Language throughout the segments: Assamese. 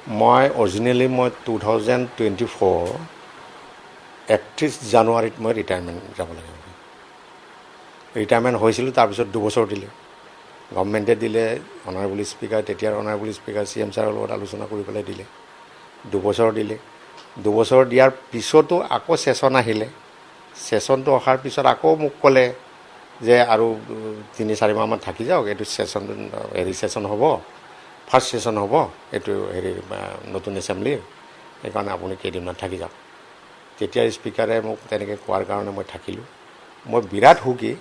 মই অৰিজিনেলি 2024 31 জানুৱাৰীত মই ৰিটায়াৰমেণ্ট যাব লাগে। ৰিটায়াৰমেণ্ট হৈছিলোঁ, তাৰপিছত 2 বছৰ দিলে গভৰ্ণমেণ্টে দিলে। অনাৰেবল স্পীকাৰ, তেতিয়াৰ অনাৰেবল স্পীকাৰ CM ছাৰৰ লগত আলোচনা কৰি পেলাই দিলে, 2 বছৰ দিলে। 2 বছৰ দিয়াৰ পিছতো আকৌ ছেশ্যন আহিলে। ছেশ্যনটো অহাৰ পিছত আকৌ মোক ক'লে যে আৰু 3-4 মাহমান থাকি যাওক, এইটো ছেশ্যন হ'ব, ফাৰ্ষ্ট ছেশ্যন হ'ব এইটো নতুন এছেম্বলিৰ, সেইকাৰণে আপুনি কেইদিনমান থাকি যাওক। তেতিয়াৰ স্পীকাৰে মোক তেনেকৈ কোৱাৰ কাৰণে মই থাকিলোঁ। মই বিৰাট সুখী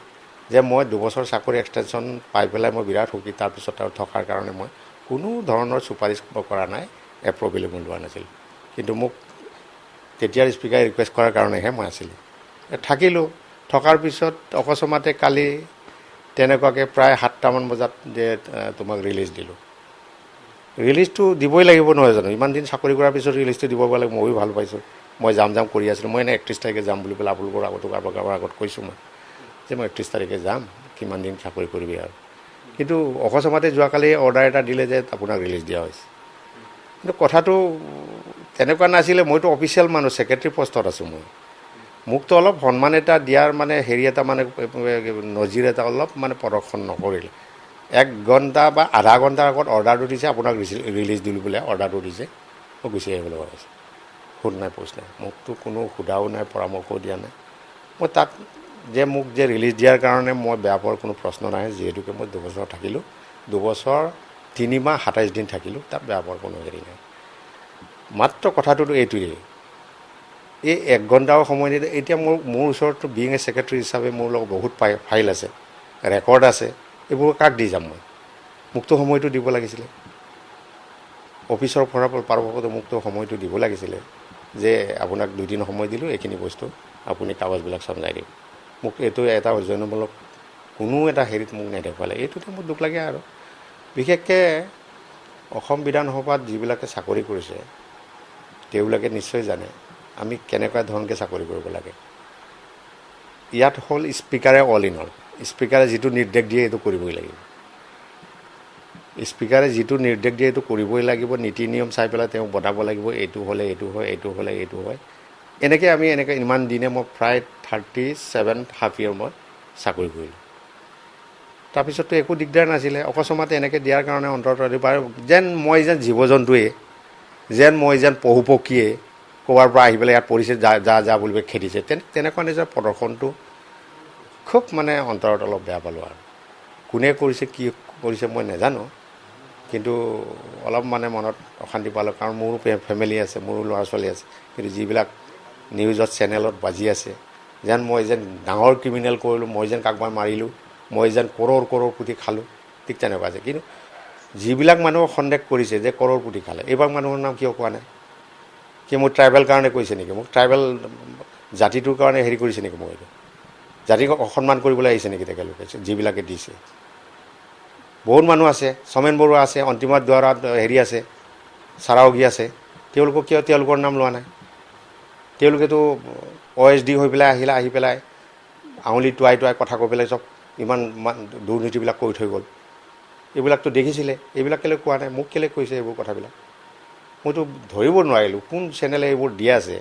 যে মই 2 বছৰ চাকৰি এক্সটেনশ্যন পাই পেলাই মই বিৰাট সুখী। তাৰপিছত আৰু থকাৰ কাৰণে মই কোনো ধৰণৰ চুপাৰিচ কৰা নাই, এপ্ৰুভেলো মই লোৱা নাছিলোঁ। কিন্তু মোক তেতিয়াৰ স্পীকাৰে ৰিকুৱেষ্ট কৰাৰ কাৰণেহে মই আছিলোঁ। থাকিলোঁ। থকাৰ পিছত অকস্মাতে কালি তেনেকুৱাকৈ প্ৰায় 7টামান বজাত যে তোমাক ৰিলিজ দিলোঁ। ৰিলিজটো দিবই লাগিব নহয় জানো? ইমান দিন চাকৰি কৰাৰ পিছত ৰিলিজটো দিব লাগে, ময়ো ভাল পাইছোঁ। মই যাম কৰি আছিলোঁ। মই এনেই 31 তাৰিখে যাম বুলি পেলাই আপোনালোকৰ আগতো কাৰোবাৰ আগত কৈছোঁ মই যে মই 31 তাৰিখে যাম, কিমান দিন চাকৰি কৰিবি আৰু। কিন্তু অকস্মাতে যোৱাকালি অৰ্ডাৰ এটা দিলে যে আপোনাক ৰিলিজ দিয়া হৈছে। কিন্তু কথাটো তেনেকুৱা নাছিলে। মইতো অফিচিয়েল মানুহ, ছেক্ৰেটাৰী পষ্টত আছোঁ মই। মোকতো অলপ সন্মান এটা দিয়াৰ হেৰি এটা নজিৰ এটা অলপ প্ৰদৰ্শন নকৰিলে। 1 ঘণ্টা বা আধা ঘণ্টাৰ আগত অৰ্ডাৰটো দিছে, আপোনাক ৰিলিজ দিলোঁ বোলে অৰ্ডাৰটো দিছে, মই গুচি আহিব লগা হৈছে। সোধ নাই পোছ নাই, মোকতো কোনো সোধাও নাই, পৰামৰ্শও দিয়া নাই। মই তাত মোক ৰিলিজ দিয়াৰ কাৰণে মই বেয়া পোৱাৰ কোনো প্ৰশ্ন নাই, যিহেতুকে মই 2 বছৰ থাকিলোঁ। 2 বছৰ 3 মাহ 27 দিন থাকিলোঁ, তাত বেয়া পোৱাৰ কোনো হেৰি নাই। মাত্ৰ কথাটোতো এইটোৱেই, এই 1 ঘণ্টাও সময় নিদিয়ে। এতিয়া মোৰ ওচৰততো বিং এ ছেক্ৰেটাৰী হিচাপে মোৰ লগত বহুত ফাইল আছে, ৰেকৰ্ড আছে, এইবোৰ কাক দি যাম মই? মোকতো সময়টো দিব লাগিছিলে। অফিচৰ পৰামৰ্শতো মোকতো সময়টো দিব লাগিছিলে যে আপোনাক 2 দিন সময় দিলোঁ, এইখিনি বস্তু আপুনি কাগজবিলাক চমজাই দিব। মোক এইটো এটা সৌজন্যমূলক কোনো এটা হেৰিত মোক নেদেখুৱালে। এইটোতে মোৰ দুখ লাগে। আৰু বিশেষকৈ অসম বিধানসভাত যিবিলাকে চাকৰি কৰিছে তেওঁলোকে নিশ্চয় জানে আমি কেনেকুৱা ধৰণকৈ চাকৰি কৰিব লাগে। ইয়াত হ'ল স্পীকাৰে অল ইন অল। স্পীকাৰে যিটো নিৰ্দেশ দিয়ে এইটো কৰিবই লাগিব। স্পীকাৰে যিটো নিৰ্দেশ দিয়ে এইটো কৰিবই লাগিব। নীতি নিয়ম চাই পেলাই তেওঁ বনাব লাগিব, এইটো হ'লে এইটো হয়, এইটো হ'লে এইটো হয়। এনেকৈ ইমান দিনে মই প্ৰায় 37.5 year মই চাকৰি কৰিলোঁ। তাৰপিছততো একো দিগদাৰ নাছিলে। অকস্মাতে এনেকৈ দিয়াৰ কাৰণে যেন মই জীৱ জন্তুৱে, যেন মই পশু পক্ষীয়ে ক'ৰবাৰ পৰা আহি পেলাই ইয়াত পৰিছে, যা বুলি খেদিছে, তেনেকুৱা নিজৰ প্ৰদৰ্শনটো খুব অন্তৰত অলপ বেয়া পালোঁ। আৰু কোনে কৰিছে, কি কৰিছে মই নাজানো, কিন্তু অলপ মনত অশান্তি পালোঁ। কাৰণ মোৰো ফেমিলি আছে, মোৰো ল'ৰা ছোৱালী আছে। কিন্তু যিবিলাক নিউজত চেনেলত বাজি আছে যেন মই ডাঙৰ ক্ৰিমিনেল কৰিলোঁ, মই কাৰোবাক মাৰিলোঁ, মই কৰোৰ কোটি খালোঁ, ঠিক তেনেকুৱা আছে। কিন্তু যিবিলাক মানুহক সন্দেহ কৰিছে যে কৰোৰ কোটি খালে, এইবিলাক মানুহৰ নাম কিয় কোৱা নাই? কি মোৰ ট্ৰাইবেল কাৰণে কৈছে নেকি? মোক ট্ৰাইবেল জাতিটোৰ কাৰণে হেৰি কৰিছে নেকি? মই জাতিক অসন্মান কৰিবলৈ আহিছে নেকি তেখেতলোকে? যিবিলাকে দিছে বহুত মানুহ আছে, চমেন বৰুৱা আছে, অন্তিমত দুৱাৰত হেৰি আছে, চাৰাউগী আছে, তেওঁলোকক কিয় তেওঁলোকৰ নাম লোৱা নাই? তেওঁলোকেতো OSD হৈ পেলাই আহি পেলাই আঙুলি টুৱাই কথা কৈ পেলাই চব ইমান দুৰ্নীতিবিলাক কৰি থৈ গ'ল। এইবিলাকতো দেখিছিলে, এইবিলাক কেলৈ কোৱা নাই? মোক কেলৈ কৈছে এইবোৰ কথাবিলাক? মইতো ধৰিব নোৱাৰিলোঁ কোন চেনেলে এইবোৰ দি আছে,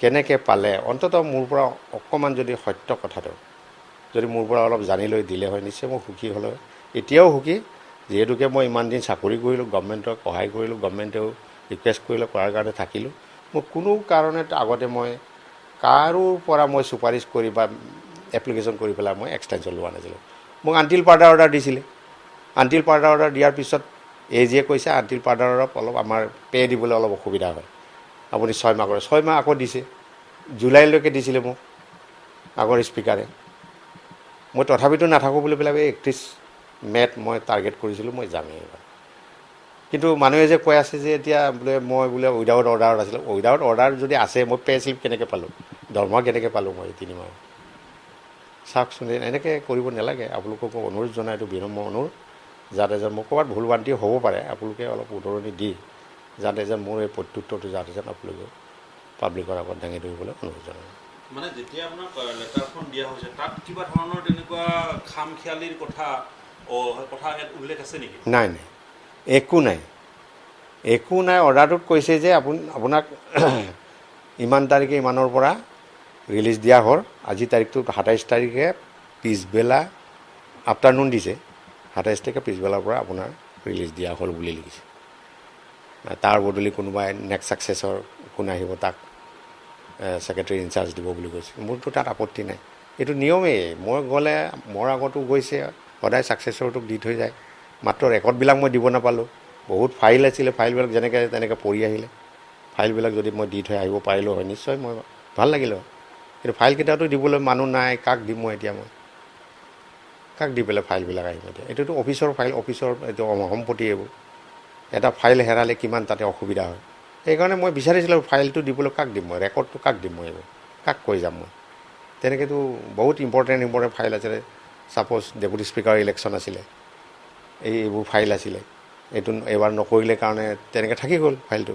কেনেকৈ পালে। অন্ততঃ মোৰ পৰা অকণমান যদি সত্য কথাটো যদি মোৰ পৰা অলপ জানি লৈ দিলে হয়, নিশ্চয় মই সুখী হ'লো হয়। এতিয়াও সুখী, যিহেতুকে মই ইমান দিন চাকৰি কৰিলোঁ, গভৰ্ণমেণ্টক সহায় কৰিলোঁ, গভৰ্ণমেণ্টেও ৰিকুৱেষ্ট কৰিলোঁ, কৰাৰ কাৰণে থাকিলোঁ। মোক কোনো কাৰণত আগতে মই কাৰো পৰা মই চুপাৰিচ কৰি বা এপ্লিকেশ্যন কৰি পেলাই মই এক্সটেনশ্যন লোৱা নাছিলোঁ। মোক আনটিল পাৰ্টাৰ অৰ্ডাৰ দিছিলে। আনটিল পাৰ্টাৰ অৰ্ডাৰ দিয়াৰ পিছত AGয়ে কৈছে আনটিল পাৰ্টাৰৰ অলপ আমাৰ পে' দিবলৈ অলপ অসুবিধা হয়, আপুনি 6 মাহ কৰে। 6 মাহ আকৌ দিছে, জুলাইলৈকে দিছিলে মোক আগৰ স্পীকাৰে। মই তথাপিতো নাথাকোঁ বুলি পেলাই 31 মে'ত মই টাৰ্গেট কৰিছিলোঁ মই যামেই এইবাৰ। কিন্তু মানুহে যে কৈ আছে যে এতিয়া মই উইদাউট অৰ্ডাৰত আছিলোঁ। উইদাউট অৰ্ডাৰ যদি আছে, মই পে' স্লিপ কেনেকৈ পালোঁ, দৰমহা কেনেকৈ পালোঁ মই 3 মাহ? চাওকচোন, এনেকৈ কৰিব নালাগে। আপোনালোককো অনুৰোধ জনাই, এইটো বিনম্ৰ অনুৰোধ, যাতে মোৰ ক'ৰবাত ভুল ভ্ৰান্তি হ'ব পাৰে, আপোনালোকে অলপ উদৰণি দি যাতে মোৰ এই প্ৰত্যুত্তৰটো যাতে আপোনালোকে পাব্লিকৰ আগত দাঙি ধৰিবলৈ অনুৰোধ জনায়। যেতিয়া আপোনাক লেটাৰখন দিয়া হৈছে তাত কিবা ধৰণৰ তেনেকুৱা খামখেয়ালিৰ কথা ইয়াত উল্লেখ আছে নেকি? নাই, একো নাই। একো নাই, অৰ্ডাৰটোত কৈছে যে আপোনাক ইমান তাৰিখে ইমানৰ পৰা ৰিলিজ দিয়া হ'ল। আজি তাৰিখটো 27 তাৰিখে পিছবেলা আফটাৰনুন দিছে, 27 তাৰিখে পিছবেলাৰ পৰা আপোনাৰ ৰিলিজ দিয়া হ'ল বুলি লিখিছে। তাৰ বদলি কোনোবাই নেক্সট ছাকচেছৰ কোন আহিব তাক ছেক্ৰেটাৰী ইনচাৰ্জ দিব বুলি কৈছে। মোৰতো তাত আপত্তি নাই, এইটো নিয়মেই। মই গ'লে মোৰ আগতো গৈছে, সদায় ছাকচেছৰটোক দি থৈ যায়। মাত্ৰ ৰেকৰ্ডবিলাক মই দিব নাপালোঁ। বহুত ফাইল আছিলে, ফাইলবিলাক যেনেকৈ তেনেকৈ পৰি আহিলে। ফাইলবিলাক যদি মই দি থৈ আহিব পাৰিলোঁ হয় নিশ্চয় মই ভাল লাগিলে হয়। কিন্তু ফাইলকেইটাতো দিবলৈ মানুহ নাই, কাক দিম মই এতিয়া? মই কাক দি পেলাই ফাইলবিলাক আহিব এতিয়া? এইটোতো অফিচৰ ফাইল, অফিচৰ এইটো সম্পত্তি। এইবোৰ এটা ফাইল হেৰালে কিমান তাতে অসুবিধা হয়। সেইকাৰণে মই বিচাৰিছিলোঁ ফাইলটো দিবলৈ কাক দিম মই, ৰেকৰ্ডটো কাক দিম মই? এইবোৰ কাক কৈ যাম মই? তেনেকৈতো বহুত ইম্পৰ্টেণ্ট ফাইল আছিলে। ছাপ'জ ডেপুটি স্পীকাৰ ইলেকশ্যন আছিলে, এইবোৰ ফাইল আছিলে। এইটো এইবাৰ নকৰিলে কাৰণে তেনেকৈ থাকি গ'ল ফাইলটো।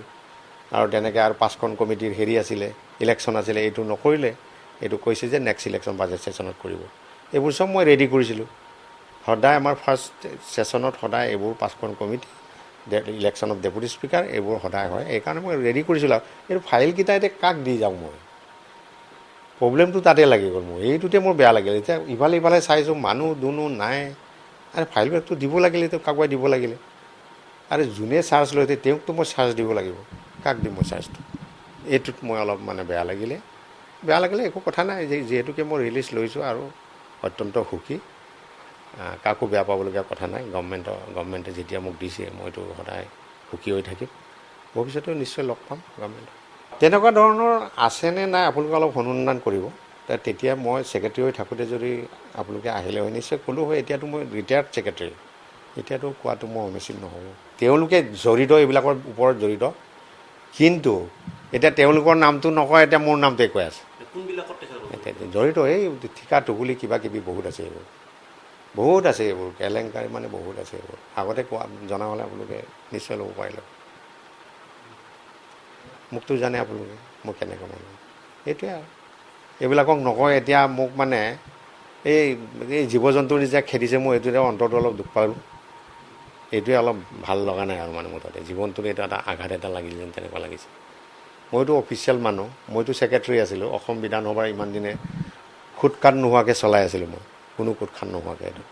আৰু তেনেকৈ আৰু 5খন কমিটিৰ হেৰি আছিলে, ইলেকশ্যন আছিলে, এইটো নকৰিলে। এইটো কৈছে যে নেক্সট ইলেকশ্যন বাজেট ছেশ্যনত কৰিব। এইবোৰ চব মই ৰেডি কৰিছিলোঁ। সদায় আমাৰ ফাৰ্ষ্ট ছেশ্যনত সদায় এইবোৰ 5খন committee, election of deputy speaker, এইবোৰ সদায় হয়। এইকাৰণে মই ৰেডি কৰিছিলোঁ। আৰু এইটো ফাইলকেইটা এতিয়া কাক দি যাওঁ মই? প্ৰব্লেমটো তাতে লাগি গ'ল মোৰ। এইটোতে মোৰ বেয়া লাগিলে। এতিয়া ইফালে চাইছোঁ মানুহ দুনো নাই। আৰু ফাইলবিলাকতো দিব লাগিলে, কাকবাই দিব লাগিলে। আৰু যোনে চাৰ্জ লৈছে তেওঁকতো মই চাৰ্জ দিব লাগিব। কাক দিম মই চাৰ্জটো? এইটোত মই অলপ মানে বেয়া লাগিলে একো কথা নাই। যিহেতুকে মই ৰিলিজ লৈছোঁ আৰু অত্যন্ত সুখী, কাকো বেয়া পাবলগীয়া কথা নাই। গভৰ্ণমেণ্টে যেতিয়া মোক দিছে মইতো সদায় সুখী হৈ থাকিম। ভৱিষ্যতেও নিশ্চয় লগ পাম গভৰ্ণমেণ্টক। তেনেকুৱা ধৰণৰ আছেনে নাই আপোনালোকে অলপ অনুসন্ধান কৰিব। তেতিয়া মই ছেক্ৰেটাৰী হৈ থাকোঁতে যদি আপোনালোকে আহিলে হয় নিশ্চয় ক'লোঁ হয়। এতিয়াতো মই ৰিটায়াৰ্ড ছেক্ৰেটাৰী, এতিয়াতো কোৱাটো মই অনুচিত নহ'ব। তেওঁলোকে জড়িত, এইবিলাকৰ ওপৰত জড়িত, কিন্তু এতিয়া তেওঁলোকৰ নামটো নকয়, এতিয়া মোৰ নামটোৱে কৈ আছে। এতিয়া জড়িত এই ঠিকা টুকুলি কিবা কিবি বহুত আছে। বহুত আছে এইবোৰ কেলেংকাৰী মানে বহুত আছে। এইবোৰ আগতে জনা হ'লে আপোনালোকে নিশ্চয় ল'ব পাৰিলে। মোকতো জানে আপোনালোকে মই কেনেকৈ মানুহ। সেইটোৱে আৰু এইবিলাকক নকয়। এতিয়া মোক মানে এই জীৱ জন্তুৰ নিচিনা খেদিছে, মই এইটোতে অন্তৰটো অলপ দুখ পালোঁ। এইটোৱে অলপ ভাল লগা নাই আৰু মানে মুঠতে জীৱনটোত এইটো এটা আঘাত এটা লাগিল যেন তেনেকুৱা লাগিছে। মইতো অফিচিয়েল মানুহ, মইতো ছেক্ৰেটাৰী আছিলোঁ। অসম বিধানসভাৰ ইমান দিনে খুট খাট নোহোৱাকৈ চলাই আছিলোঁ মই, কোনো খুট খাট নোহোৱাকৈ। এইটো